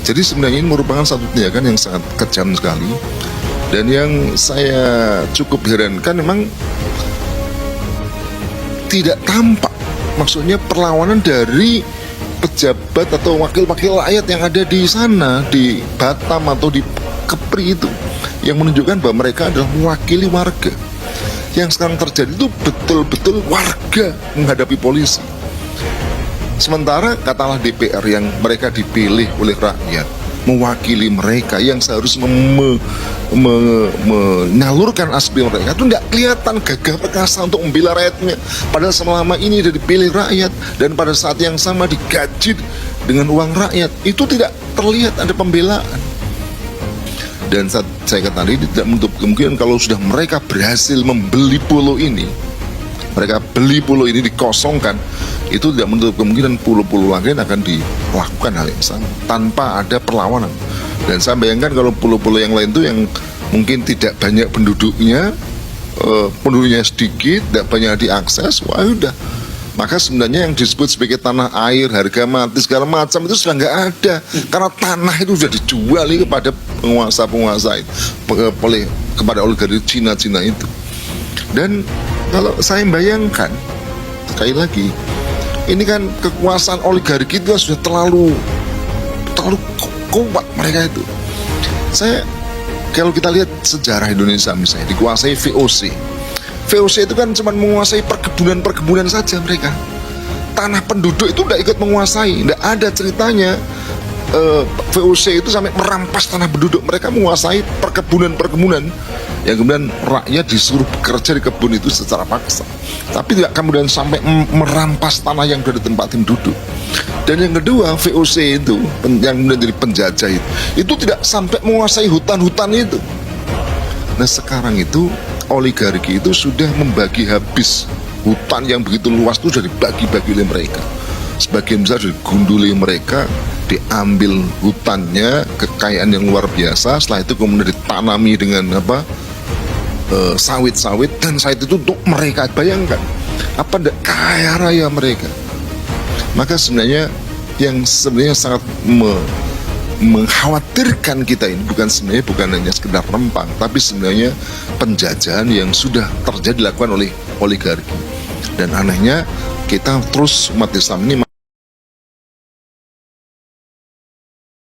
Jadi sebenarnya ini merupakan satu tindakan yang sangat kejam sekali. Dan yang saya cukup herankan memang tidak tampak, maksudnya perlawanan dari pejabat atau wakil-wakil rakyat yang ada di sana, di Batam atau di Kepri itu, yang menunjukkan bahwa mereka adalah mewakili warga. Yang sekarang terjadi itu betul-betul warga menghadapi polisi. Sementara katalah DPR yang mereka dipilih oleh rakyat, mewakili mereka yang seharusnya menyalurkan aspirasi mereka, itu tidak kelihatan gagah perkasa untuk membela rakyatnya. Padahal selama ini sudah dipilih rakyat dan pada saat yang sama digaji dengan uang rakyat, itu tidak terlihat ada pembelaan. Dan saat saya katakan ini tidak menutup kemungkinan kalau sudah mereka berhasil membeli pulau ini, mereka beli pulau ini dikosongkan, itu tidak menutup kemungkinan pulau-pulau lain akan dilakukan hal yang sama tanpa ada perlawanan. Dan saya bayangkan kalau pulau-pulau yang lain itu yang mungkin tidak banyak penduduknya, penduduknya sedikit, tidak banyak diakses, wah udah. Maka sebenarnya yang disebut sebagai tanah air, harga mati, segala macam itu sudah nggak ada. Karena tanah itu sudah dijual kepada penguasa-penguasa itu, kepada oligarki Cina-Cina itu. Dan kalau saya bayangkan, sekali lagi, ini kan kekuasaan oligarki itu sudah terlalu kuat mereka itu. Kalau kita lihat sejarah Indonesia misalnya, dikuasai VOC. VOC itu kan cuma menguasai perkebunan saja mereka. Tanah penduduk itu tidak ikut menguasai, tidak ada ceritanya. VOC itu sampai merampas tanah penduduk, mereka menguasai perkebunan yang kemudian rakyat disuruh bekerja di kebun itu secara paksa, tapi tidak kemudian sampai merampas tanah yang sudah ditempatin duduk. Dan yang kedua, VOC itu yang kemudian jadi penjajah itu tidak sampai menguasai hutan-hutan itu. Nah sekarang itu oligarki itu sudah membagi habis hutan yang begitu luas itu, sudah dibagi-bagi oleh mereka. Sebagian besar sudah digunduli mereka, diambil hutannya, kekayaan yang luar biasa. Setelah itu kemudian ditanami dengan sawit-sawit, dan sawit itu untuk mereka. Bayangkan apa kaya raya mereka. Maka sebenarnya yang sangat mengkhawatirkan kita ini bukan hanya sekedar rempang, tapi sebenarnya penjajahan yang sudah terjadi dilakukan oleh oligarki. Dan anehnya kita terus umat Islam ini